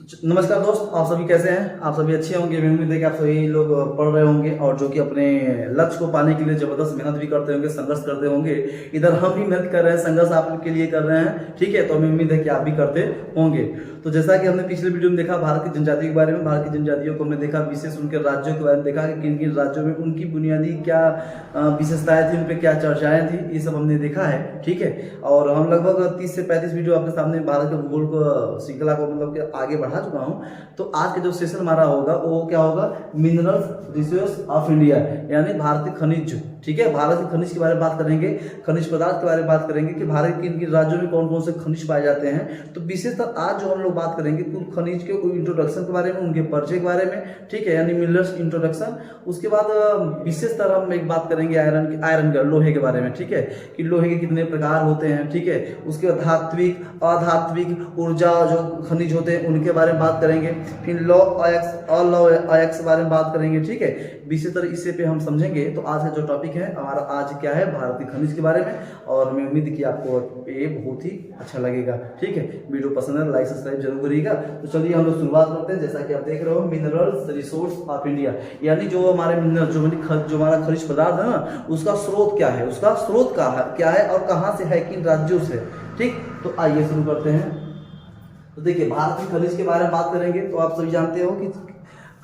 नमस्कार दोस्त, आप सभी कैसे हैं। आप सभी अच्छे होंगे। मैं उम्मीद है कि आप सभी लोग पढ़ रहे होंगे और जो कि अपने लक्ष्य को पाने के लिए जबरदस्त मेहनत भी करते होंगे, संघर्ष करते होंगे। इधर हम भी मेहनत कर रहे हैं, संघर्ष आप लोग के लिए कर रहे हैं, ठीक है। तो हमें उम्मीद है कि आप भी करते होंगे। तो जैसा कि हमने पिछले वीडियो में देखा भारत की जनजाति के बारे में, भारत की जनजातियों को हमने देखा, विशेष उनके राज्यों के बारे में देखा कि किन किन राज्यों में उनकी बुनियादी क्या विशेषताएं थी, उन पर क्या चर्चाएं थी, ये सब हमने देखा है, ठीक है। और हम लगभग 30 से 35 वीडियो आपके सामने भारत के भूगोल को श्रृंखला को मतलब कि आगे बढ़ा चुका हूँ। तो आज का जो सेशन हमारा होगा वो क्या होगा, मिनरल्स रिसोर्स ऑफ इंडिया, यानी भारतीय खनिज, ठीक है। भारत के खनिज के बारे में बात करेंगे, खनिज पदार्थ के बारे में बात करेंगे कि भारत के किन किन राज्यों में कौन कौन से खनिज पाए जाते हैं। तो विशेषतर आज जो हम लोग बात करेंगे कुल खनिज के इंट्रोडक्शन के बारे में, उनके परिचय के बारे में, ठीक है, यानी मिनरल्स इंट्रोडक्शन। उसके बाद विशेषतर हम एक बात करेंगे आयरन का, लोहे के बारे में, ठीक है, कि लोहे के कितने प्रकार होते हैं, ठीक है। उसके बाद धात्विक अधात्विक ऊर्जा जो खनिज होते हैं उनके बारे में बात करेंगे। फिर लॉ अयस्क के बारे में बात करेंगे, ठीक है। विशेषतर इसे पे हम समझेंगे। तो आज का जो टॉपिक है हमारा आज क्या है, भारतीय खनिज के बारे में। और मैं उम्मीद कि आपको ये बहुत ही अच्छा लगेगा, ठीक है। वीडियो पसंद है लाइक सब्सक्राइब जरूर करिएगा। तो चलिए हम लोग शुरुआत करते हैं। जैसा कि आप देख रहे हो, मिनरल्स रिसोर्स ऑफ इंडिया, यानी जो हमारे मिनरल जो हमारा खनिज पदार्थ है ना, उसका स्रोत क्या है, उसका स्रोत क्या है और कहाँ से है, किन राज्यों से, ठीक। तो आइए शुरू करते हैं। तो देखिए, भारत की खनिज के बारे में बात करेंगे तो आप सभी जानते हो कि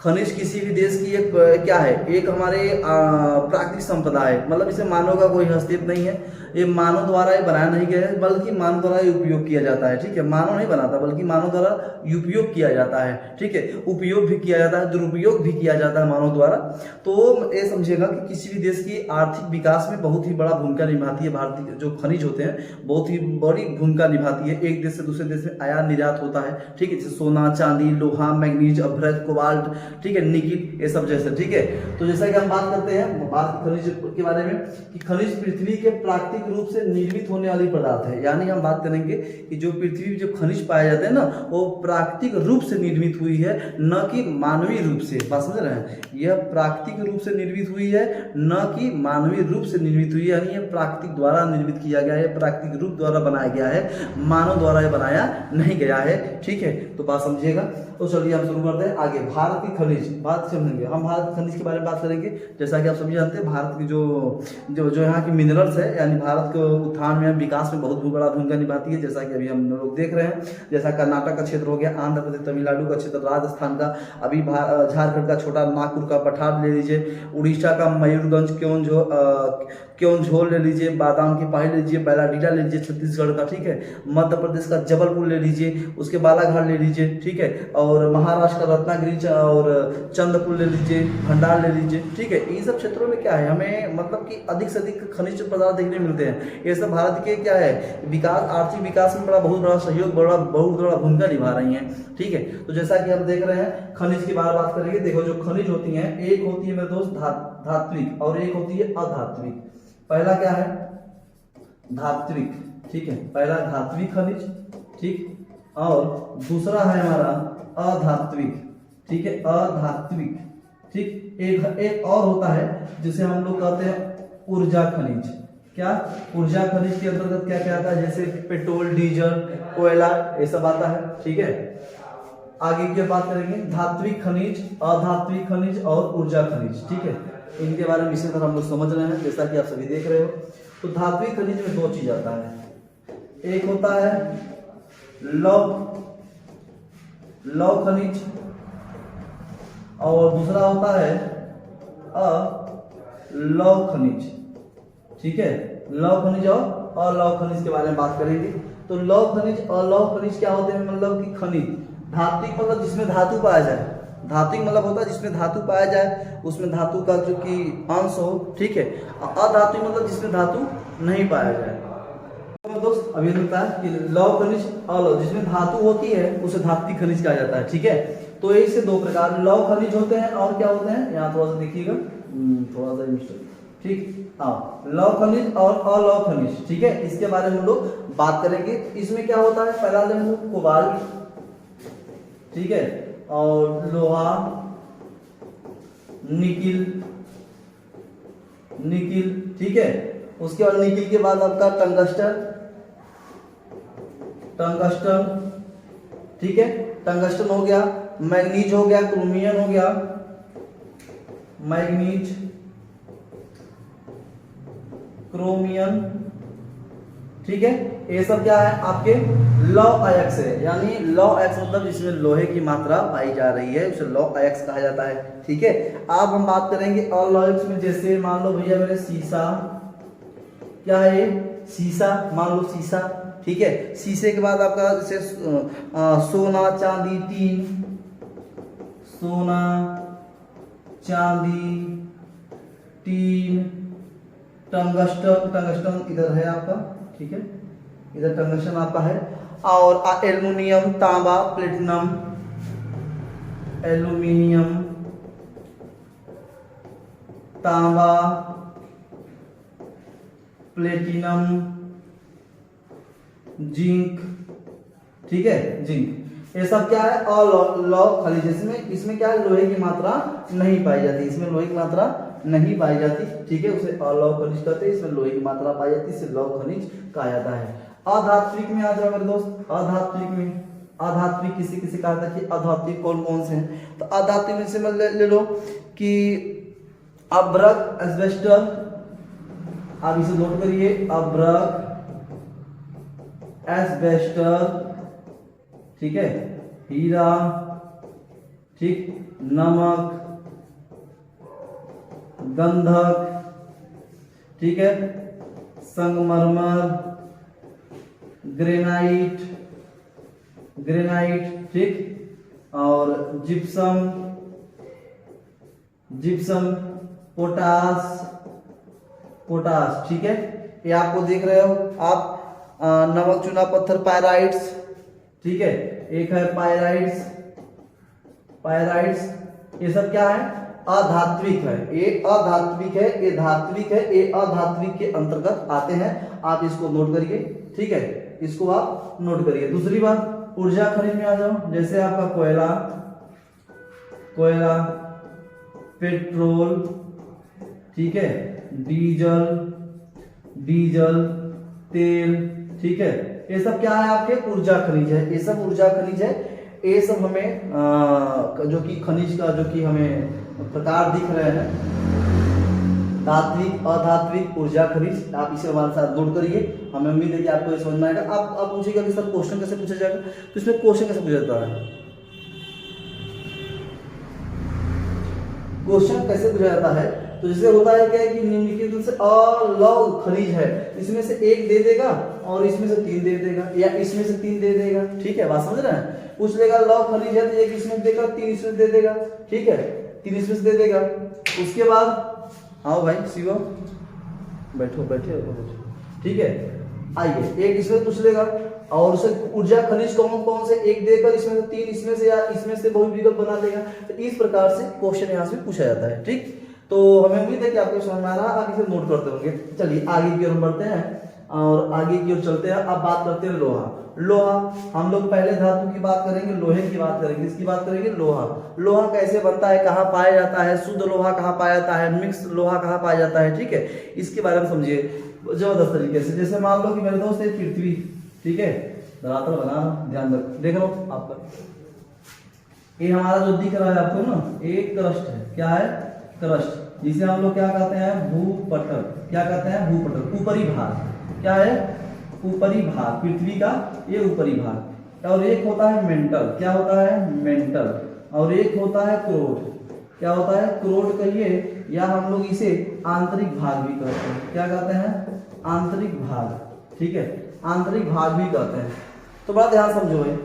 खनिज किसी भी देश की एक क्या है, एक हमारे प्राकृतिक संपदा है। मतलब इसे मानव का कोई हस्तक्षेप नहीं है, ये मानव द्वारा ये बनाया नहीं गया है, बल्कि मानव द्वारा ये उपयोग किया जाता है, ठीक है। मानव नहीं बनाता बल्कि मानव द्वारा उपयोग किया जाता है, ठीक है। उपयोग भी किया जाता है, दुरुपयोग भी किया जाता है मानव द्वारा। तो ये समझिएगा कि किसी भी देश की आर्थिक विकास में बहुत ही बड़ा भूमिका निभाती है भारतीय जो खनिज होते हैं, बहुत ही बड़ी भूमिका निभाती है। एक देश से दूसरे देश में आयात निर्यात होता है, ठीक है, जैसे सोना चांदी लोहा मैग्नीज अभ्रक कोबाल्ट, ठीक है, निकिल, ये सब जैसे, ठीक है। तो जैसा कि हम बात करते हैं भारत खनिज के बारे में कि खनिज पृथ्वी के प्राकृतिक रूप से निर्मित होने वाली पदार्थ है। यानी हम बात करेंगे कि जो पृथ्वी में जो खनिज पाए जाते हैं ना, वो प्राकृतिक रूप से निर्मित हुई है, न कि मानवीय रूप से। बात समझ रहे हैं, यह प्राकृतिक रूप से निर्मित हुई है, न कि मानवीय रूप से निर्मित हुई है। यानी यह प्राकृतिक द्वारा निर्मित किया गया है, प्राकृतिक रूप द्वारा बनाया गया है, मानव द्वारा यह बनाया नहीं गया है, ठीक है। तो बात समझिएगा। तो चलिए हम शुरू करते हैं आगे। भारतीय खनिज बात समझेंगे हम, भारत खनिज के बारे में बात करेंगे। जैसा कि आप सभी जानते हैं, भारत की जो यहाँ की मिनरल्स है, यानी भारत के उत्थान में विकास में बहुत बड़ा भूमिका निभाती है। जैसा कि अभी हम लोग देख रहे हैं, जैसा कर्नाटक का क्षेत्र हो गया, आंध्र प्रदेश तमिलनाडु का क्षेत्र, राजस्थान का, अभी झारखंड का छोटा नागपुर का पठार ले लीजिए, उड़ीसा का मयूरगंज क्योंझोल ले लीजिए, बादाम की पहाड़ी ले लीजिए, बैलाडीला ले लीजिए छत्तीसगढ़ का, ठीक है। मध्य प्रदेश का जबलपुर ले लीजिए, उसके बालाघाट ले लीजिए, ठीक है। और महाराष्ट्र का रत्नागिरी और चंद्रपुर ले लीजिए, भंडार ले लीजिए, ठीक है। ये सब क्षेत्रों में क्या है, हमें मतलब कि अधिक से अधिक खनिज पदार्थ देखने मिलते हैं। ये सब भारत के क्या है, विकास, आर्थिक विकास में बहुत बड़ा सहयोग, बहुत बड़ा भूमिका निभा रही हैं, ठीक है। तो जैसा कि हम देख रहे हैं, खनिज के बारे में बात करेंगे। देखो, जो खनिज होती हैं, एक होती है मेरे दोस्त धात्विक और एक होती है अधात्विक। पहला क्या है, धात्विक, ठीक है, पहला धात्विक खनिज, ठीक, और दूसरा है हमारा अधात्विक, ठीक है, अधात्विक, ठीक। एक और होता है जिसे हम लोग कहते हैं ऊर्जा खनिज। क्या, ऊर्जा खनिज के अंतर्गत क्या क्या आता है, जैसे पेट्रोल डीजल कोयला, ये सब आता है, ठीक है। आगे की बात करेंगे, धात्विक खनिज अधात्विक खनिज और ऊर्जा खनिज, ठीक है। इनके बारे में विशेषकर हम लोग समझ रहे हैं, जैसा कि आप सभी देख रहे हो। तो धात्विक खनिज में दो चीज आता है, एक होता है लौह खनिज और दूसरा होता है अलौह खनिज, ठीक है। लौह खनिज और अलौह खनिज के बारे में बात करेंगे। तो लौह खनिज अलौह खनिज क्या होते हैं, मतलब कि खनिज धात्विक मतलब जिसमें धातु पाया जाए, धात्विक मतलब होता है जिसमें धातु पाया जाए, उसमें धातु का जो कि अंश हो, ठीक है। अधात्विक मतलब जिसमें धातु नहीं पाया जाए। तो दोस्त अभी होता है कि लौह खनिज अलौह, जिसमें धातु होती है उसे धात्विक खनिज कहा जाता है, ठीक है। तो ऐसे दो प्रकार लौह खनिज होते हैं और क्या होते हैं, यहाँ थोड़ा सा देखिएगा, थोड़ा सा मिस्टेक, ठीक, हाँ, लौह खनिज और अलौह खनिज, ठीक है। इसके बारे में हम लोग बात करेंगे। इसमें क्या होता है, पहला लेंगे कोबाल्ट, ठीक है, और लोहा, निकिल, ठीक है। उसके बाद निकिल के बाद आपका टंगस्टन, ठीक है। टंगस्टन हो गया, मैग्नीज हो गया, क्रोमियम हो गया, मैग्नीज, क्रोमियम, ठीक है। ये सब क्या है आपके लौ अयस्क है, यानी लौ अयस्क मतलब जिसमें लोहे की मात्रा पाई जा रही है उसे लौ अयस्क कहा जाता है, ठीक है। अब हम बात करेंगे अलॉयस्क में, जैसे मान लो भैया मेरे शीशा, क्या है ये शीशा, मान लो शीशा, ठीक है। शीशे के बाद आपका जैसे सोना चांदी टीन, सोना चांदी टीन, टंगस्टन, टंगस्टन इधर है आपका, ठीक है, इधर टंगस्टन आपका है। और एल्युमिनियम, तांबा, प्लेटिनम, एल्युमिनियम, तांबा, प्लेटिनम, जिंक, ठीक है, जिंक, ये सब क्या है अलौ खनिज। इसमें क्या है लोहे की मात्रा नहीं पाई जाती, इसमें लोहे की मात्रा नहीं पाई जाती, ठीक है, उसे अलौ खनिज कहते हैं। इसमें लोहे की मात्रा पाई जाती है, इसे लौ खनिज कहा जाता है। अधात्विक में आ जाओ मेरे दोस्त, अधात्विक में, अधात्विक किसी किसी कहा था कि अधात्विक कौन कौन से हैं, तो अधात्विक में से ले लो कि अभ्रक, एस्बेस्टस, आप इसे नोट करिए, अभ्रक, एस्बेस्टस, ठीक है, हीरा, ठीक, नमक, गंधक, ठीक है, संगमरमर, ग्रेनाइट, ग्रेनाइट, ठीक, और जिप्सम, जिप्सम, पोटास, पोटास, ठीक है। ये आपको देख रहे हो आप, नमक चूना पत्थर पायराइट्स, ठीक है, एक है पायराइट्स, पायराइट्स, ये सब क्या है अधात्विक है, ये अधात्विक है, ये धात्विक है, ये अधात्विक के अंतर्गत आते हैं। आप इसको नोट करिए, ठीक है, इसको आप नोट करिए। दूसरी बात ऊर्जा खनिज में आ जाओ, जैसे आपका कोयला, कोयला, पेट्रोल, ठीक है, डीजल, डीजल, तेल, ठीक है, ये सब क्या है आपके ऊर्जा खनिज है, ये सब ऊर्जा खनिज है। ये सब हमें जो कि खनिज का जो कि हमें प्रकार दिख रहे हैं, धात्विक, अधात्विक, ऊर्जा खनिज, आप इसे हमारे साथ नोट करिए। हमें उम्मीद है कि आपको ये समझ में आएगा। आप पूछिएगा कि सर क्वेश्चन कैसे पूछा जाएगा, तो इसमें क्वेश्चन कैसे पूछा जाता है, क्वेश्चन कैसे पूछा जाता है, तो जैसे होता है क्या है कि निम्नलिखित से अलौ खनिज है, इसमें से एक दे देगा और इसमें से 3 दे देगा, या इसमें से 3 दे देगा, ठीक है, बात समझ रहे हैं। पूछ लेगा लौ खनिज है तो एक इसमें देगा, 3 इसमें दे देगा, ठीक है, 3 इसमें से दे देगा। उसके बाद आओ भाई शिवम, बैठो बैठे, ठीक है, आइए, एक इसमें पूछ लेगा और उसे ऊर्जा खनिज कौन कौन से एक देकर इसमें से 3 इसमें से या इसमें से बहु विकल्प बना देगा। तो इस प्रकार से क्वेश्चन यहाँ से पूछा जाता है, ठीक। तो हमें उम्मीद है कि आपको समझ में आ रहा है, आप इसे नोट करते होंगे। चलिए आगे की ओर बढ़ते हैं और आगे की ओर चलते हैं। अब बात करते हैं लोहा। लोहा हम लोग पहले धातु की बात करेंगे, लोहे की बात करेंगे, इसकी बात करेंगे लोहा। लोहा कैसे बनता है, कहाँ पाया जाता है, शुद्ध लोहा कहाँ पाया जाता है, मिक्स लोहा कहाँ पाया जाता है, ठीक है, इसके बारे में समझिए जबरदस्त तरीके से। जैसे मान लो कि मेरे दोस्त है पृथ्वी, ठीक है, धरातल बना, ध्यान रख, देख लो आपका ये हमारा जो दिख रहा है आपको ना, एक क्रस्ट है, क्या है, क्रस्ट, जिसे हम लोग क्या कहते हैं, भूपटल, क्या कहते हैं, भूपटल, ऊपरी भाग, क्या है, ऊपरी भाग, पृथ्वी का ये ऊपरी भाग। और एक होता है मेंटल, क्या होता है, मेंटल, और एक होता है क्रोड, क्या होता है, क्रोड कहिए, या हम लोग इसे आंतरिक भाग भी कहते हैं, क्या कहते हैं, आंतरिक भाग, ठीक है, आंतरिक भाग भी कहते हैं। तो बड़ा ध्यान समझो भाई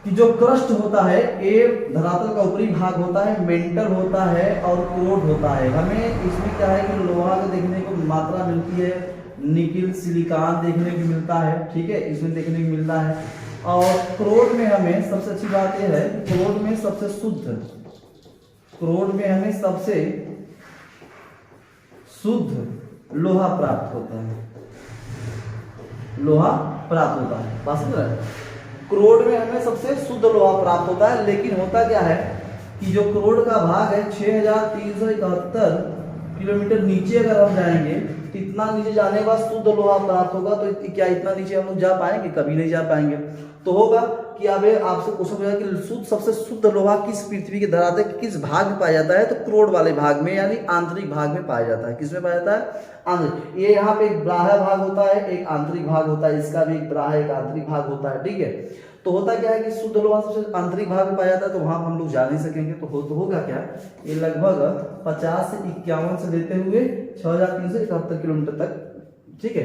कि जो क्रस्ट होता है ये धरातल का ऊपरी भाग होता है, मेंटल होता है और क्रोड होता है। हमें इसमें क्या है कि लोहा का देखने को मात्रा मिलती है, निकिल, सिलिकॉन देखने को मिलता है, ठीक है, इसमें देखने को मिलता है। और क्रोड में हमें सबसे अच्छी बात यह है, क्रोड में सबसे शुद्ध, क्रोड में हमें सबसे शुद्ध लोहा प्राप्त होता है, लोहा प्राप्त होता है, बात समझ रहे हैं। क्रोड में हमें सबसे शुद्ध लोहा प्राप्त होता है, लेकिन होता क्या है कि जो क्रोड का भाग है 6371 किलोमीटर नीचे अगर हम जाएंगे, तो इतना नीचे जाने के बाद शुद्ध लोहा प्राप्त होगा। तो क्या इतना नीचे हम लोग जा पाएंगे, कभी नहीं जा पाएंगे। तो होगा कि अब आपसे क्वेश्चन पूछा कि शुद्ध सबसे शुद्ध लोहा किस पृथ्वी के धरातल के किस भाग में पाया जाता है, तो क्रोड वाले भाग में यानी आंतरिक भाग में पाया जाता है। किसमें पाया जाता है? आंतरिक। ये यहाँ पे एक बाह्य भाग होता है, एक आंतरिक भाग होता है, इसका भी एक बाह्य एक आंतरिक भाग होता है। ठीक है, तो होता क्या है कि शुद्ध लोहा सबसे आंतरिक भाग में पाया जाता है, तो वहां हम लोग जा नहीं सकेंगे। तो होगा क्या, ये लगभग 50 से 51 से लेते हुए 6371 किलोमीटर तक। ठीक है,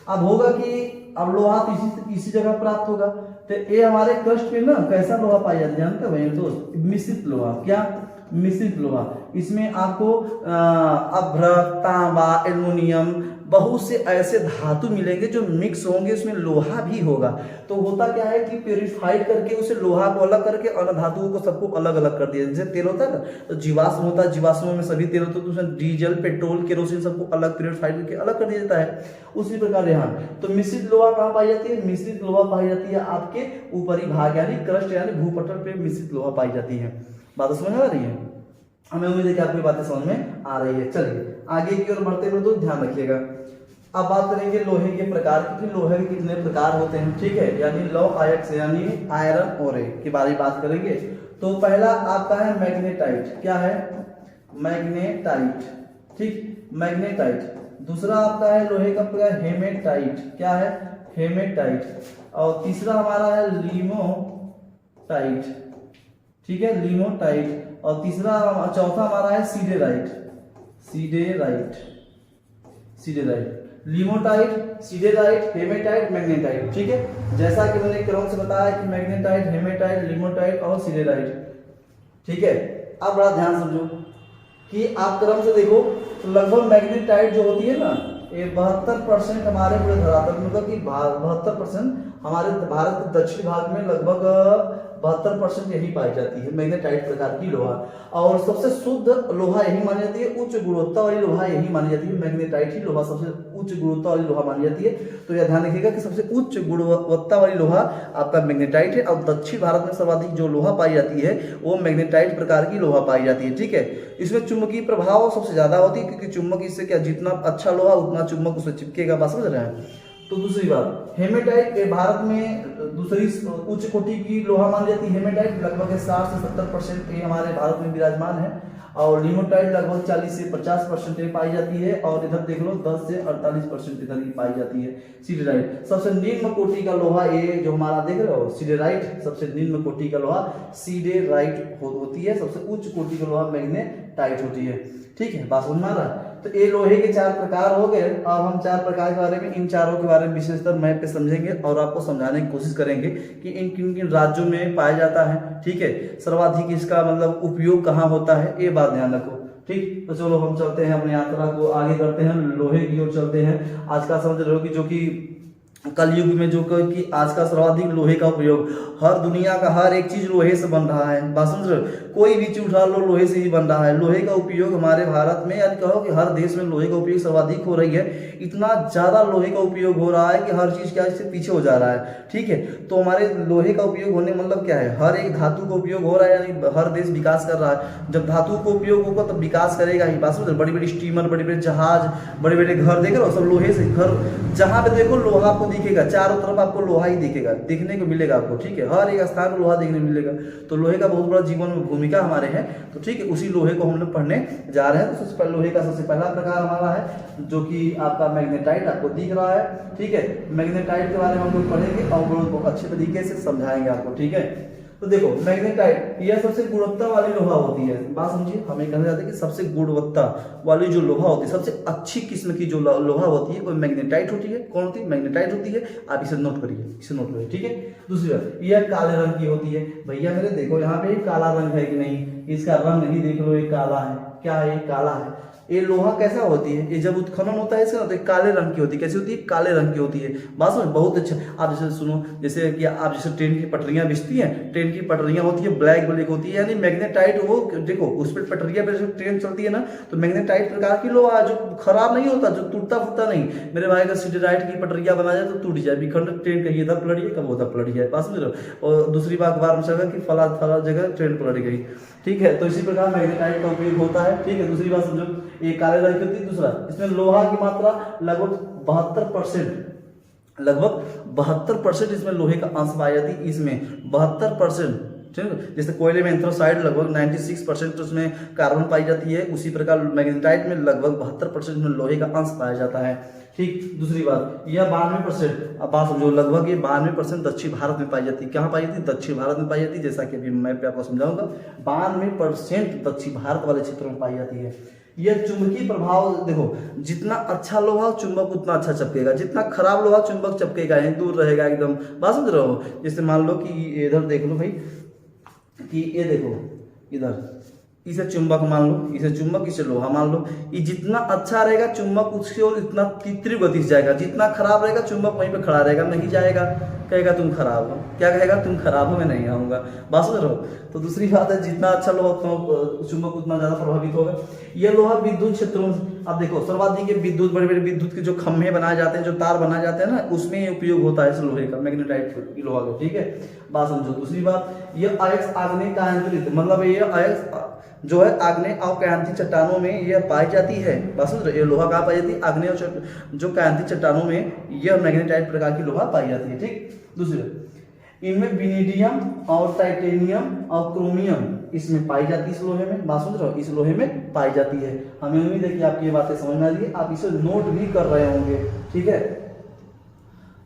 अब होगा कि अब लोहा तो इसी जगह प्राप्त होगा। तो ये हमारे क्रस्ट पे ना कैसा लोहा पाया जाता है जानते हो भाई दोस्त? मिश्रित लोहा। क्या? मिश्रित लोहा। इसमें आपको अभ्रक, तांबा, एल्युमिनियम, बहुत से ऐसे धातु मिलेंगे जो मिक्स होंगे, उसमें लोहा भी होगा। तो होता क्या है कि प्योरीफाइड करके उसे लोहा को अलग करके अन्य धातुओं को सबको अलग अलग कर दिया। जैसे तेल होता है ना, तो जीवाश्म होता है, जीवाश्मों में सभी तेल होते हैं, तो उसमें डीजल, पेट्रोल, केरोसिन सबको अलग प्योरीफाइड करके अलग कर दिया जाता है। उसी प्रकार यहाँ तो मिश्रित लोहा कहाँ पाई जाती है? मिश्रित लोहा पाई जाती है आपके ऊपरी भाग यानी क्रस्ट यानी भूपटल पे मिश्रित लोहा पाई जाती है। बात समझ आ रही है? हमें उम्मीद है कि आपको बातें समझ में आ रही है। चलिए आगे की ओर बढ़ते हुए तो ध्यान रखिएगा। अब बात करेंगे लोहे के प्रकार की, लोहे के कितने प्रकार होते हैं। ठीक है, यानी लौ आयस्क यानी आयरन ओरे के बारे में बात करेंगे। तो पहला आपका है मैग्नेटाइट। क्या है? मैग्नेटाइट। ठीक, मैग्नेटाइट। दूसरा आपका है लोहे का प्रकार हेमेटाइट। क्या है? हेमेटाइट। और तीसरा हमारा है लिमोटाइट। ठीक है, लिमोटाइट। और चौथा हमारा है siderite. Siderite, siderite, limonite, siderite, hematite, magnetite. ठीक है, जैसा कि मैंने क्रम से बताया कि मैग्नेटाइट, हेमेटाइट, लिमोटाइट और सीडेराइट। ठीक है, अब बड़ा ध्यान समझो कि आप क्रम से देखो तो लगभग मैग्नेटाइट जो होती है ना, ये 72% हमारे पूरे धरातल, मतलब कि 72% हमारे भारत के दक्षिण भाग में लगभग 72% यही पाई जाती है मैग्नेटाइट प्रकार की लोहा। और सबसे शुद्ध लोहा यही मानी जाती है, उच्च गुणवत्ता वाली लोहा यही मानी जाती है, मैग्नेटाइट ही लोहा सबसे उच्च गुणवत्ता वाली लोहा मानी जाती है। तो यह ध्यान रखिएगा कि सबसे उच्च गुणवत्ता वाली लोहा आपका मैग्नेटाइट है। और दक्षिण भारत में सर्वाधिक जो लोहा पाई जाती है वो मैग्नेटाइट प्रकार की लोहा पाई जाती है। ठीक है, इसमें चुंबकीय प्रभाव सबसे ज्यादा होती है, क्योंकि चुंबक इससे क्या, जितना अच्छा लोहा उतना चुंबक उससे चिपकेगा। बात समझ रहे हैं? तो दूसरी बात, हेमेटाइट भारत में दूसरी उच्च कोटि की लोहा मानी जाती है। हेमेटाइट लगभग 60 से 70% ये हमारे भारत में विराजमान है। और लिमोटाइट लगभग 40 से 50% पाई जाती है। और इधर देख लो 10 से 48% इधर की पाई जाती है। सीडेराइट सबसे निम्न कोटि का लोहा, ये जो हमारा देख रहे हो सीडेराइट सबसे निम्न कोटि का लोहा सीडेराइट होती है। सबसे उच्च कोटि का लोहा मैग्नेटाइट होती है। ठीक है, बात समझ में आ रहा है? तो ये लोहे के 4 प्रकार हो गए। अब हम 4 प्रकार के बारे में, इन चारों के बारे में विशेषतर मैप पे समझेंगे और आपको समझाने की कोशिश करेंगे कि इन किन किन राज्यों में पाया जाता है। ठीक है, सर्वाधिक इसका मतलब उपयोग कहाँ होता है, ये बात ध्यान रखो। ठीक, तो चलो हम चलते हैं अपनी यात्रा को आगे करते हैं, लोहे की ओर चलते हैं। आज का समझ रहे हो कि जो कि कलयुग में जो कि आज का सर्वाधिक लोहे का उपयोग, हर दुनिया का हर एक चीज लोहे से बन रहा है। बात समझ रहे हो? कोई भी चीज उठा लो लोहे से ही बन रहा है। लोहे का उपयोग हमारे भारत में, यानी कहो कि हर देश में लोहे का उपयोग सर्वाधिक हो रही है। इतना ज्यादा लोहे का उपयोग हो रहा है कि हर चीज क्या इससे पीछे हो जा रहा है। ठीक है, तो हमारे लोहे का उपयोग होने मतलब क्या है, हर एक धातु का उपयोग हो रहा है, यानी हर देश विकास कर रहा है। जब धातु का उपयोग होगा तब विकास करेगा ही। बात समझ रहे? बड़ी बड़ी स्टीमर, बड़े बड़े जहाज, बड़े बड़े घर देख रहे हो सब लोहे से। घर जहां पे देखो लोहा आपको दिखेगा, चारों तरफ आपको लोहा ही दिखेगा, देखने को मिलेगा आपको। ठीक है, हर एक स्थान पर लोहा देखने को मिलेगा। तो लोहे का बहुत बड़ा जीवन में भूमिका हमारे है। तो ठीक है, उसी लोहे को हम लोग पढ़ने जा रहे हैं। तो सबसे पहले लोहे का सबसे पहला प्रकार हमारा है जो कि आपका मैग्नेटाइट आपको दिख रहा है। ठीक है, मैग्नेटाइट के बारे में हम लोग पढ़ेंगे और बहुत अच्छे तरीके से समझाएंगे आपको। ठीक है, तो देखो मैग्नेटाइट यह सबसे गुणवत्ता वाली लोहा होती है। बात समझिए, हमें कहना चाहते हैं कि सबसे गुणवत्ता वाली जो लोहा होती है, सबसे अच्छी किस्म की जो लोहा होती है वो मैग्नेटाइट होती है। कौन होती है? मैग्नेटाइट होती है। आप इसे नोट करिए, इसे नोट करिए। ठीक है, दूसरी बात, यह काले रंग की होती है। भैया मेरे देखो यहाँ पे काला रंग है कि नहीं, इसका रंग नहीं देख लो, ये काला है। क्या है? ये काला है। ये लोहा कैसा होती है, ये जब उत्खनन होता है इसका तो काले रंग की होती है। कैसी होती है? काले रंग की होती है। बात समझ? बहुत अच्छा। आप जैसे सुनो, जैसे कि आप जैसे ट्रेन की पटरियां बिछती हैं, ट्रेन की पटरियां होती है ब्लैक ब्लैक होती है, यानी मैग्नेटाइट। वो देखो उस पर पटरियां पे ट्रेन चलती है ना, तो मैग्नेटाइट प्रकार की लोहा जो खराब नहीं होता, जो टूटता फूटता नहीं। मेरे भाई का सीडेराइट की पटरियां बना जाए तो टूट जाए, विखंड ट्रेन कहीं इधर पलट गई, कब उधर पलट जाए। बात समझ रहे हो? और दूसरी बात बार में चला कि फला फला जगह ट्रेन पलट गई। ठीक है, तो इसी प्रकार मैग्नेटाइट का उपयोग होता है। ठीक है, दूसरी बात समझो, ये काले रंग की होती है। दूसरा, इसमें लोहा की मात्रा लगभग 72% लगभग 72% इसमें लोहे का अंश पाई जाती है, इसमें 72%। ठीक है, जैसे कोयले में एंथ्रासाइड लगभग 96% उसमें कार्बन पाई जाती है, उसी प्रकार मैग्नेटाइट में लगभग 72% में लोहे का अंश पाया जाता है। ठीक, दूसरी बात, यह 92%, अब बात समझो, लगभग ये 92% दक्षिण भारत में पाई जाती है। कहाँ पाई जाती है? दक्षिण भारत में पाई जाती है, जैसा कि अभी मैं पे आपको समझाऊंगा। 92% दक्षिण भारत वाले क्षेत्रों में पाई जाती है। यह चुंबकीय प्रभाव देखो, जितना अच्छा लोहा चुंबक उतना अच्छा चिपकेगा, जितना खराब लोहा चुंबक चिपकेगा नहीं, दूर रहेगा एकदम। बात समझ रहे हो? जैसे मान लो कि इधर देख लो भाई, कि ये देखो इधर, इसे चुंबक मान लो, इसे चुंबक, इसे लोहा मान लो। ये जितना अच्छा रहेगा चुंबक उसकी ओर इतना तीव्र गति से जाएगा, जितना खराब रहेगा चुंबक वहीं पे खड़ा रहेगा, नहीं जाएगा, कहेगा तुम खराब हो। क्या कहेगा? तुम खराब हो, मैं नहीं आऊँगा। बात समझ रहे हो? तो दूसरी बात है, जितना अच्छा लोहा उतना चुंबक उतना ज़्यादा प्रभावित होगा। यह लोहा विद्युत क्षेत्रों में, अब देखो सर्वाधिक विद्युत, बड़े बड़े विद्युत के जो खंभे बनाए जाते हैं, जो तार बनाए जाते हैं ना, उसमें उपयोग होता है इस लोहे का, मैग्नेटाइट लोहा का। ठीक है, बात समझो। दूसरी बात, यह अयस्क आग्नेय कायांतरित, मतलब ये अयस्क जो है आग्नेय और कायांतिक चट्टानों में यह पाई जाती है। बात समझ रहे? ये लोहा कहाँ पाई जाती है? आग्नेय और जो कायांतिक चट्टानों में यह मैग्नेटाइट प्रकार की लोहा पाई जाती है। ठीक, दूसरी, इनमें विनेडियम और टाइटेनियम और क्रोमियम इसमें पाई जाती है, इस लोहे में। बात समझ रहे हो? इस लोहे में पाई जाती है। हमें उम्मीद है कि आपकी ये बातें समझ में आ रही है, आप इसे नोट भी कर रहे होंगे। ठीक है,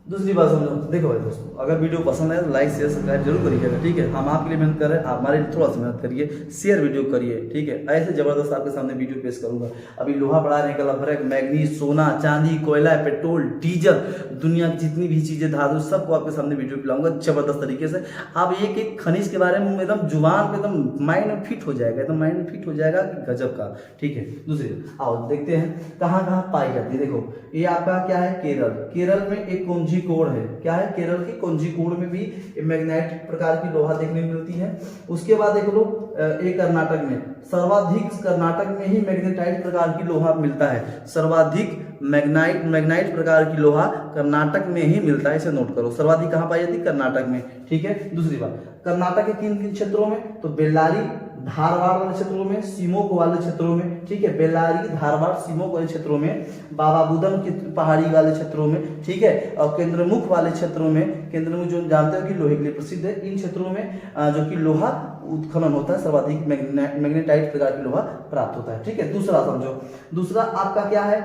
दूसरी बात समझो, देखो भाई दोस्तों, अगर वीडियो पसंद है तो लाइक शेयर सब्सक्राइब जरूर करिएगा। ठीक है, हम आपके लिए मेहनत कर रहे हैं, आप हमारे लिए थोड़ा सा मेहनत करिए, शेयर वीडियो करिए। ठीक है, ऐसे जबरदस्त आपके सामने वीडियो पेश करूंगा। अभी लोहा पड़ा है, निकल भरक, मैग्नीज, सोना, चांदी, कोयला, पेट्रोल, डीजल, दुनिया की जितनी भी चीजें, धातु, सबको आपके सामने वीडियो पिलाऊंगा जबरदस्त तरीके से। आप एक एक खनिज के बारे में एकदम जुबान पे एकदम माइंड में फिट हो जाएगा, एकदम माइंड में फिट हो जाएगा कि गजब का। ठीक है, दूसरी आओ देखते हैं कहाँ कहाँ पाई जाती है। देखो, ये आपका क्या है? केरल। केरल में एक कोंझिकोड है। क्या है? केरल के कोंझिकोड में भी मैग्नेटिक प्रकार की लोहा देखने को मिलती है। उसके बाद देख लो, एक कर्नाटक में, सर्वाधिक कर्नाटक में ही मैग्नेटाइट प्रकार की लोहा मिलता है। सर्वाधिक मैग्नाइट प्रकार की लोहा कर्नाटक में ही मिलता है, इसे नोट करो। सर्वाधिक कहाँ पाई जाती है? कर्नाटक में। ठीक है, दूसरी बात, कर्नाटक के किन किन क्षेत्रों में? तो बेल्लारी, धारवाड़ वाले क्षेत्रों में, सीमोक वाले क्षेत्रों में। ठीक है, बेल्लारी, धारवाड़, सीमोक वाले क्षेत्रों में, बाबा बुदन की पहाड़ी वाले क्षेत्रों में। ठीक है, और केंद्रमुख वाले क्षेत्रों में, केंद्रमुख जो जानते हो कि लोहे के लिए प्रसिद्ध है, इन क्षेत्रों में जो कि लोहा उत्खनन होता है, सर्वाधिक मैग्नेटाइट प्रकार की लोहा प्राप्त होता है। ठीक है, दूसरा समझो, दूसरा आपका क्या है?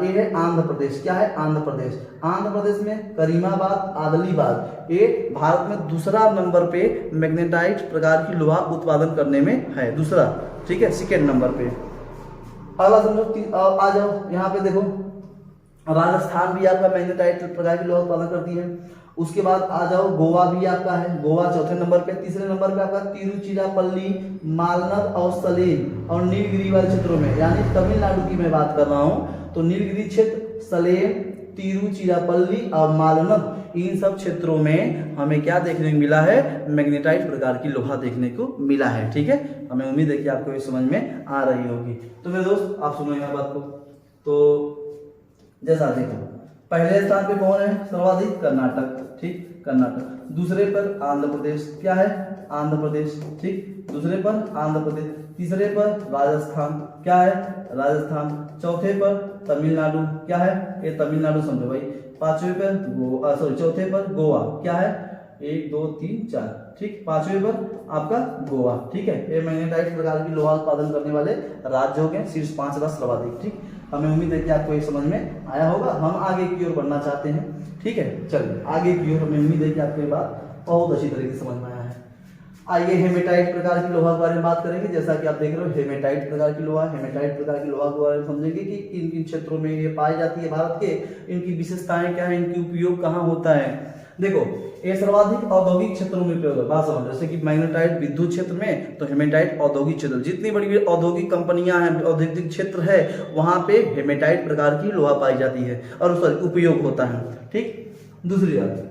ये है आंध्र प्रदेश। क्या है? आंध्र प्रदेश। आंध्र प्रदेश में करीमाबाद, आदिलाबाद, ये भारत में दूसरा नंबर पे मैग्नेटाइट प्रकार की लोहा उत्पादन करने में है, दूसरा। ठीक है, सेकेंड नंबर पे। अगला समझो, आ जाओ यहाँ पे देखो, राजस्थान भी आपका मैग्नेटाइट प्रकार की लोहा उत्पादन करती है। उसके बाद आ जाओ, गोवा भी आपका है, गोवा चौथे नंबर पे। तीसरे नंबर पे आपका तिरुचिरापल्ली, मालनद और सलेम और नीलगिरी वाले क्षेत्रों में, यानी तमिलनाडु की मैं बात कर रहा हूँ, तो नीलगिरी क्षेत्र, सलेम, तिरुचिरापल्ली और मालनद, इन सब क्षेत्रों में हमें क्या देखने को मिला है? मैग्नेटाइट प्रकार की लोहा देखने को मिला है। ठीक है, हमें उम्मीद है कि आपको ये समझ में आ रही होगी। तो मेरे दोस्त, आप सुनो यहाँ बात को। तो जैसा देखो, पहले स्थान पे कौन है? सर्वाधिक कर्नाटक। ठीक, कर्नाटक। दूसरे पर आंध्र प्रदेश। क्या है? आंध्र प्रदेश। ठीक, दूसरे पर आंध्र प्रदेश। तीसरे पर राजस्थान। क्या है? राजस्थान। चौथे पर तमिलनाडु। क्या है? ये तमिलनाडु समझो भाई। पांचवें पर चौथे पर गोवा। क्या है? 1 2 3 4। ठीक, पांचवें पर आपका गोवा। ठीक है, ये मैग्नेटाइट प्रकार की लोहा उत्पादन करने वाले राज्य हो गए, शीर्ष 5 राष्ट्र सर्वाधिक। ठीक, हमें उम्मीद है कि आपको ये समझ में आया होगा। हम आगे की ओर बढ़ना चाहते हैं। ठीक है, चलिए आगे की ओर। हमें उम्मीद है कि आपको ये बात बहुत अच्छी तरीके से समझ में आया है। आइए हेमेटाइट प्रकार की लोहा के बारे में बात करेंगे। जैसा कि आप देख रहे हो, हेमेटाइट प्रकार की लोहा, हेमेटाइट प्रकार की लोहा के बारे में समझेंगे कि किन किन क्षेत्रों में ये पाई जाती है भारत के, इनकी विशेषताएं क्या है, इनकी उपयोग कहाँ होता है। देखो, ये सर्वाधिक औद्योगिक क्षेत्रों में प्रयोग है। बात समझ, जैसे कि मैग्नेटाइट विद्युत क्षेत्र में, तो हेमेटाइट औद्योगिक क्षेत्र, जितनी बड़ी बड़ी औद्योगिक कंपनियां हैं, औद्योगिक क्षेत्र है, वहां पे हेमेटाइट प्रकार की लोहा पाई जाती है और उसका उपयोग होता है। ठीक, दूसरी बात,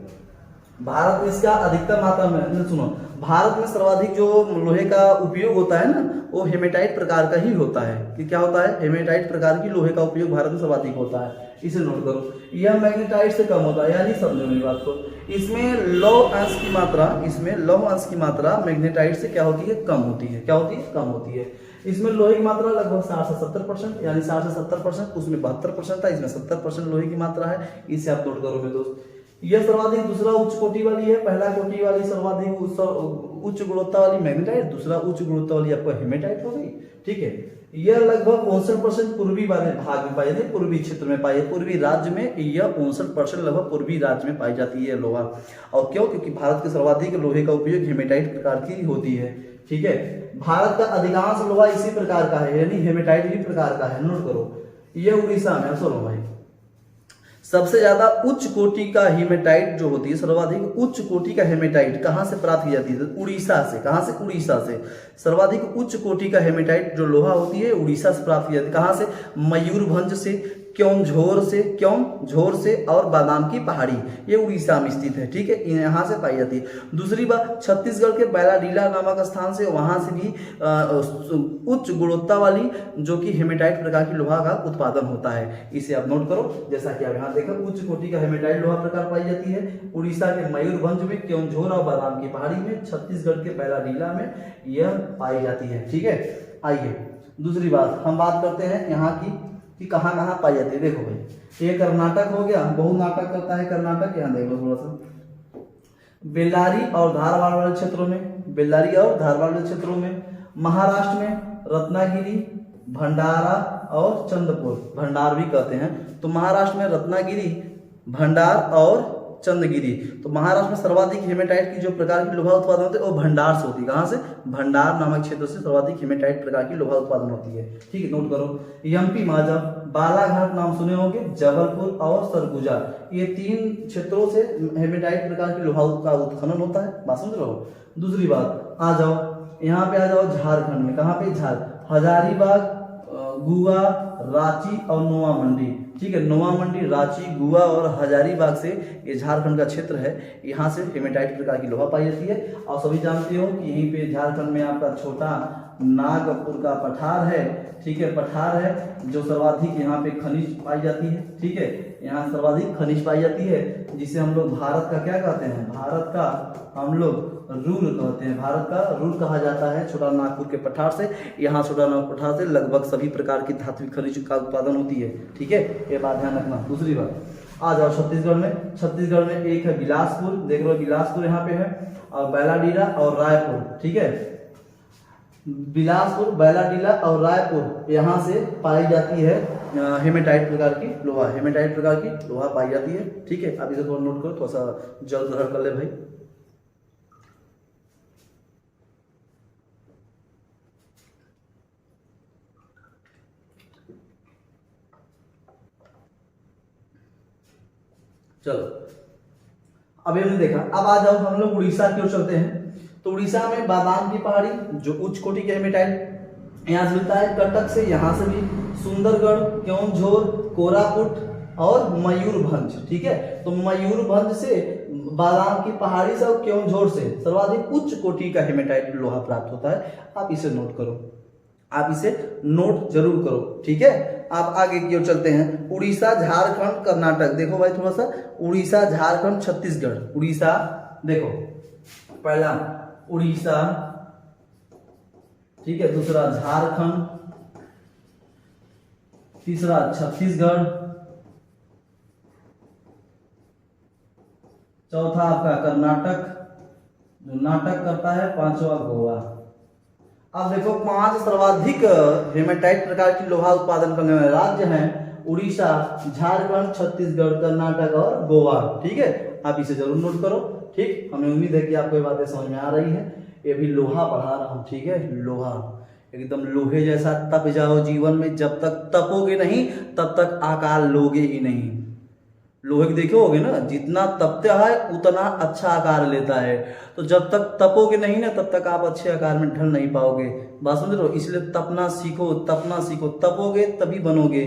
भारत में इसका अधिकतम मात्रा में, सुनो, भारत में सर्वाधिक जो लोहे का उपयोग होता है ना, वो हेमेटाइट प्रकार का ही होता है। कि क्या होता है? हेमेटाइट प्रकार की लोहे का उपयोग भारत में सर्वाधिक होता है, इसे नोट करो। यह मैग्नेटाइट से कम होता है, यानी समझो मेरी बात को, इसमें लौह अंश की मात्रा, इसमें लौह अंश की मात्रा मैग्नेटाइट से क्या होती है? कम होती है। क्या होती है? कम होती है। इसमें लोहे की मात्रा लगभग 60 से 70%, यानी 60 से 70%, उसमें 72% था, इसमें 70% लोहे की मात्रा है। इसे आप नोट करो मेरे दोस्त। यह सर्वाधिक दूसरा उच्च कोटि वाली है, पहला कोटि वाली सर्वाधिक उच्च गुणवत्ता वाली मैग्नेटाइट, दूसरा उच्च गुणवत्ता वाली आपको हेमेटाइट हो गई। ठीक है, यह लगभग 59% पूर्वी वाले भाग में पाई जाती है, पूर्वी क्षेत्र में पाई, पूर्वी राज्य में यह 59% लगभग पूर्वी राज्य में पाई जाती है लोहा। और क्यों? क्योंकि भारत के सर्वाधिक लोहे का उपयोग हेमेटाइट प्रकार की होती है। ठीक है, भारत का अधिकांश लोहा इसी प्रकार का है, यानी हेमेटाइट ही प्रकार का है। नोट करो, यह उड़ीसा में, सुनो भाई, सबसे ज्यादा उच्च कोटि का हेमेटाइट जो होती है, सर्वाधिक उच्च कोटि का हेमेटाइट कहां से प्राप्त की जाती है? उड़ीसा से। कहां से? उड़ीसा से। सर्वाधिक उच्च कोटि का हेमेटाइट जो लोहा होती है उड़ीसा से प्राप्त की जाती है। कहां से? मयूरभंज से, क्योंझोर से और बादाम की पहाड़ी, ये उड़ीसा में स्थित है। ठीक है, यहाँ से पाई जाती है। दूसरी बात, छत्तीसगढ़ के बैलाडीला नामक स्थान से, वहां से भी उच्च गुणवत्ता वाली जो कि हेमेटाइट प्रकार की लोहा का उत्पादन होता है। इसे आप नोट करो, जैसा कि आप यहाँ देखो, उच्च कोटि का हेमेटाइट लोहा प्रकार पाई जाती है उड़ीसा के मयूरभंज में, क्योंझोर और बादाम की पहाड़ी में, छत्तीसगढ़ के बैलाडीला में यह पाई जाती है। ठीक है, आइए दूसरी बात हम बात करते हैं यहाँ की कि कहाँ कहाँ पाई जाती है। देखो भाई, ये कर्नाटक हो गया, बहु नाटक करता है कर्नाटक। यहाँ देखो थोड़ा सा, बेल्लारी और धारवाड़ वाले क्षेत्रों में, बेल्लारी और धारवाड़ वाले क्षेत्रों में। महाराष्ट्र में रत्नागिरी, भंडारा और चंद्रपुर, भंडार भी कहते हैं। तो महाराष्ट्र में रत्नागिरी, भंडार और चंद्रगिरी। तो महाराष्ट्र में सर्वाधिक हेमेटाइट की जो प्रकार की लोहा उत्पादन होते हैं वो भंडार से होती है। कहाँ से? भंडार नामक क्षेत्र से सर्वाधिक हेमेटाइट प्रकार की लोहा उत्पादन होती है। ठीक है, नोट करो। एमपी माजा, बालाघाट नाम सुने होंगे, जबलपुर और सरगुजा, ये 3 क्षेत्रों से हेमेटाइट प्रकार की लोहा का उत्खनन होता है। बात समझ रहे हो? दूसरी बात, आ जाओ यहाँ पे, आ जाओ झारखंड में। कहाँ पे? हजारीबाग, गुआ, रांची और नोवा मंडी। ठीक है, नोवा मंडी, रांची, गुआ और हजारीबाग से ये झारखंड का क्षेत्र है, यहाँ से हेमेटाइट प्रकार की लोहा पाई जाती है। और सभी जानते हो कि यहीं पे झारखंड में आपका छोटा नागपुर का पठार है। ठीक है, पठार है जो सर्वाधिक यहाँ पे खनिज पाई जाती है। ठीक है, यहाँ सर्वाधिक खनिज पाई जाती है, जिसे हम लोग भारत का क्या कहते हैं? भारत का हम लोग रूर कहते हैं। भारत का रूर कहा जाता है छोटा नागपुर के पठार से। यहाँ छोटा नागपुर पठार से लगभग सभी प्रकार की धात्विक खनिज का उत्पादन होती है। ठीक है, ये बात ध्यान रखना। दूसरी बात, आ जाओ छत्तीसगढ़ में। छत्तीसगढ़ में एक है बिलासपुर, देख लो बिलासपुर यहाँ पे है, और बैलाडीला और रायपुर। ठीक है, बिलासपुर, बैलाडीला और रायपुर यहाँ से पाई जाती है हेमेटाइट प्रकार की लोहा, हेमेटाइट प्रकार की लोहा पाई जाती है। ठीक है, आप इसे थोड़ा नोट करो, थोड़ा सा जल्द ग्रहण कर ले भाई। चलो, अभी हमने देखा, अब आ जाओ हम लोग उड़ीसा की ओर चलते हैं। तो उड़ीसा में बादाम की पहाड़ी जो उच्च कोटि के हेमेटाइट यहाँ से मिलता है, कटक से, यहाँ से भी सुंदरगढ़, क्योंझोर, कोरापुट और मयूरभंज। ठीक है, तो मयूरभंज से, बादाम की पहाड़ी से और क्योंझोर से सर्वाधिक उच्च कोटि का हेमेटाइट लोहा प्राप्त होता है। आप इसे नोट करो, आप इसे नोट जरूर करो। ठीक है, आप आगे की ओर चलते हैं। उड़ीसा, झारखंड, कर्नाटक। देखो भाई थोड़ा सा, उड़ीसा, झारखंड, छत्तीसगढ़। उड़ीसा देखो, पहला उड़ीसा, ठीक है, दूसरा झारखंड, तीसरा छत्तीसगढ़, चौथा आपका कर्नाटक जो नाटक करता है, पांचवा गोवा। अब देखो 5 सर्वाधिक हेमेटाइट प्रकार की लोहा उत्पादन करने वाले राज्य हैं उड़ीसा, झारखंड, छत्तीसगढ़, कर्नाटक और गोवा। ठीक है, आप इसे जरूर नोट करो। ठीक, हमें उम्मीद है कि आपको ये बातें समझ में आ रही है। ये भी लोहा पढ़ा रहा हूँ। ठीक है, लोहा एकदम लोहे जैसा तप जाओ जीवन में, जब तक तपोगे नहीं तब तक आकार लोगे ही नहीं। लोहे को देखोगे ना, जितना तपता है उतना अच्छा आकार लेता है। तो जब तक तपोगे नहीं ना तब तक आप अच्छे आकार में ढल नहीं पाओगे। बात समझ रहे हो? इसलिए तपना सीखो, तपना सीखो, तपोगे तभी बनोगे,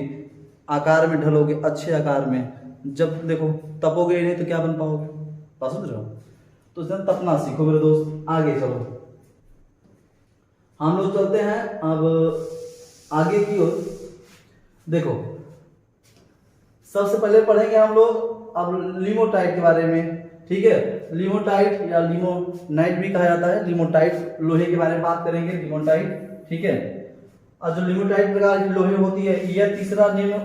आकार में ढलोगे, अच्छे आकार में। जब देखो तपोगे नहीं तो क्या बन पाओगे? बात समझ रहे हो? तो इसलिए तपना सीखो मेरे दोस्त। आगे चलो, हम लोग चलते हैं अब आगे की ओर। देखो सबसे पहले पढ़ेंगे हम लोग अब लिमोटाइट के बारे में। ठीक है, लिमोटाइट या लिमोनाइट भी कहा जाता है। लिमोटाइट लोहे के बारे में बात करेंगे, लिमोटाइट। ठीक है, और जो लिमोटाइट प्रकार की लोहे होती है यह तीसरा निम्न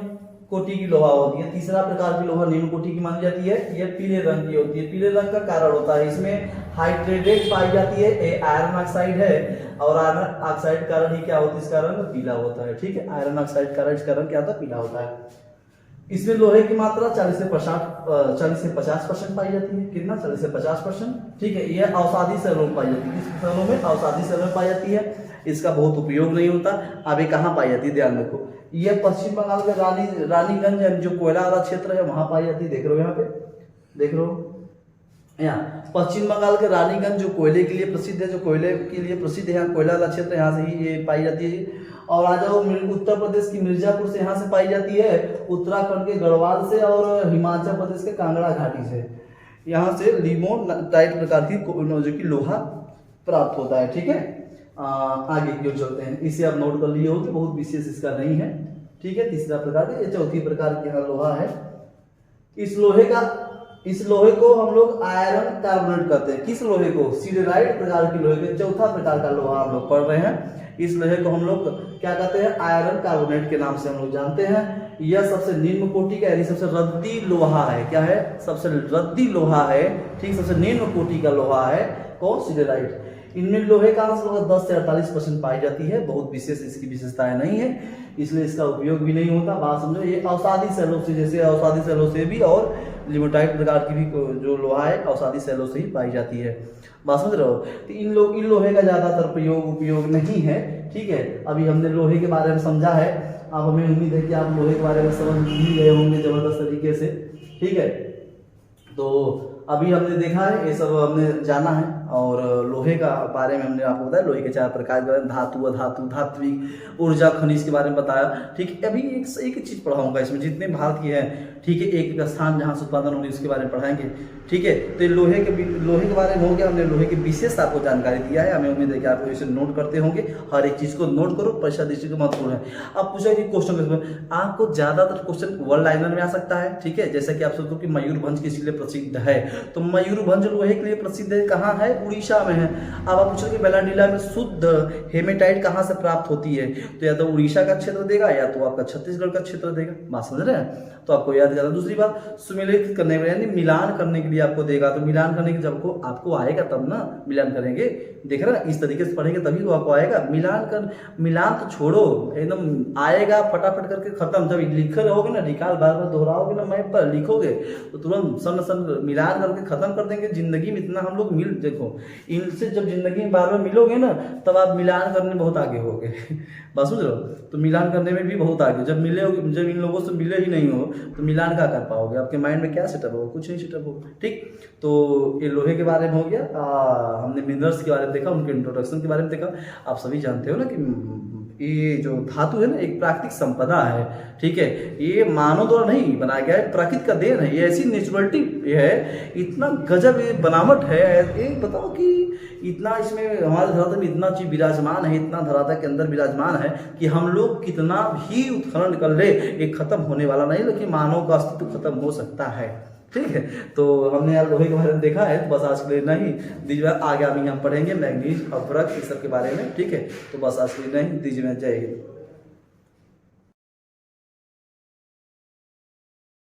कोटि की लोहा होती है। तीसरा प्रकार की लोहा निम्न कोटि की मानी जाती है। यह पीले रंग की होती है। पीले रंग का कारण होता है इसमें हाइड्रेटेड पाई जाती है। ये आयरन ऑक्साइड है और आयरन ऑक्साइड कारण ही क्या होता है, इसका रंग पीला होता है। ठीक है, आयरन ऑक्साइड कारण इसका रंग क्या होता है, पीला होता है। इसमें लोहे की मात्रा 40 से 50% पाई जाती है। कितना, 40 से 50%। ठीक है, यह औषधि सेलों में पाई जाती है। किस सेलों में, औषधि सेलों में पाई जाती है। इसका बहुत उपयोग नहीं होता। अब ये कहाँ पाई जाती है, ध्यान रखो। यह पश्चिम बंगाल के रानीगंज जो कोयला वाला क्षेत्र है वहां पाई जाती है। देख रहे हो यहाँ पे, देख रहे हो यहाँ पश्चिम बंगाल के रानीगंज जो कोयले के लिए प्रसिद्ध है, जो कोयले के लिए प्रसिद्ध है, यहाँ कोयला वाला क्षेत्र, यहाँ से ही ये पाई जाती है। और आ जाओ उत्तर प्रदेश की मिर्जापुर से, यहाँ से पाई जाती है। उत्तराखंड के गढ़वाल से और हिमाचल प्रदेश के कांगड़ा घाटी से, यहाँ से लिमोटाइट प्रकार की जो कि लोहा प्राप्त होता है। ठीक है, आगे क्यों चलते हैं, इसे आप नोट कर लिए होगे, बहुत विशेष इसका नहीं है। ठीक है, तीसरा प्रकार है, चौथी प्रकार की यहाँ लोहा है। इस लोहे को हम लोग आयरन कार्बोनेट कहते हैं। किस लोहे को, सिडराइट प्रकार की लोहे के चौथा प्रकार का लोहा हम लोग पढ़ रहे हैं। इस लोहे को हम लोग क्या कहते हैं, आयरन कार्बोनेट के नाम से हम लोग जानते हैं। यह सबसे निम्न कोटि का यानी सबसे रद्दी लोहा है। क्या है, सबसे रद्दी लोहा है। ठीक, सबसे निम्न कोटि का लोहा है कौन, सिडराइट। इनमें लोहे का अंश 10 से 48% पाई जाती है। बहुत विशेष इसकी विशेषताएं नहीं है, इसलिए इसका उपयोग भी नहीं होता। बात समझो, ये औषधि सेलों से, जैसे औषधि सेलों से भी और लिमोटाइट प्रकार की भी जो लोहा है औषधि सेलों से ही पाई जाती है। बात समझ रहे हो। तो इन लोहे का ज्यादातर उपयोग नहीं है। ठीक है, अभी हमने लोहे के बारे में समझा है। अब हमें उम्मीद है कि आप लोहे के बारे में समझ ही गए होंगे जबरदस्त तरीके से। ठीक है, तो अभी हमने देखा है, ये सब हमने जाना है। और लोहे का बारे में हमने आपको बताया, लोहे के 4 प्रकार के, धातु, अधातु, धात्विक, ऊर्जा, खनिज के बारे में बताया। ठीक है, अभी एक चीज पढ़ाऊंगा इसमें, जितने भारत की है। ठीक है, एक स्थान जहाँ से उत्पादन होगी उसके बारे में पढ़ाएंगे। ठीक है, तो लोहे के बारे में हो गया, हमने लोहे की विशेष आपको जानकारी दिया है। हमें उम्मीद है कि आप इसे नोट करते होंगे। हर एक चीज को नोट करो, परीक्षा दृष्टि को महत्वपूर्ण है। अब पूछा कि क्वेश्चन, आपको ज्यादातर क्वेश्चन वन लाइनर में आ सकता है। ठीक है, जैसे कि आप सोचो कि मयूरभंज किस लिए प्रसिद्ध है, तो मयूरभंज लोहे के लिए प्रसिद्ध है। कहाँ है, उड़ीसा में है। अब आप पूछो कि बेलाडीला में शुद्ध हेमेटाइट कहाँ से प्राप्त होती है, तो या तो उड़ीसा का क्षेत्र देगा या तो आपका छत्तीसगढ़ का क्षेत्र देगा। बात समझ रहे हैं, तो आपको याद करना। दूसरी बात, सुमेलित करने में यानी मिलान करने के लिए आपको देगा, तो मिलान करने के जब आपको आएगा तब ना मिलान करेंगे। देख रहे ना, इस तरीके से पढ़ेंगे तभी तो आपको आएगा। मिलान तो छोड़ो, एकदम आएगा फटाफट करके खत्म। जब लिख रहोगे ना, निकाल बार बार दोहराओगे ना, मैप पर लिखोगे तो तुरंत सन मिलान करके खत्म कर देंगे। जिंदगी में इतना हम लोग देखो, इनसे जब जिंदगी में बार बार मिलोगे ना, तब आप मिलान करने में बहुत आगे होगे। बस समझ लो, तो मिलान करने में भी बहुत आगे। जब इन लोगों से मिले ही नहीं हो तो मिलान क्या कर पाओगे, आपके माइंड में क्या सेटअप होगा, कुछ नहीं सेटअप होगा। ठीक, तो ये लोहे के बारे में हो गया। हमने मिनरल्स के बारे में देखा, उनके इंट्रोडक्शन के बारे में देखा। आप सभी जानते हो ना कि ये जो धातु है ना, एक प्राकृतिक संपदा है। ठीक है, ये मानव द्वारा नहीं बनाया गया है, प्रकृति का देन है। ये ऐसी नेचुरलिटी है, इतना गजब ये बनावट है। ये बताओ कि इतना इसमें हमारे धरातल में इतना चीज विराजमान है, इतना धरातल के अंदर विराजमान है कि हम लोग कितना भी उत्खनन कर ले, ये खत्म होने वाला नहीं, लेकिन मानव का अस्तित्व खत्म हो सकता है। ठीक है, तो हमने यार लोहे के बारे में देखा है, तो बस आज के लिए नहीं। दीजिए आगे अभी हम पढ़ेंगे मैग्नीज, अपरक, इस सब के बारे में। ठीक है, तो बस आज के लिए नहीं। दीजिए, जय हिंद।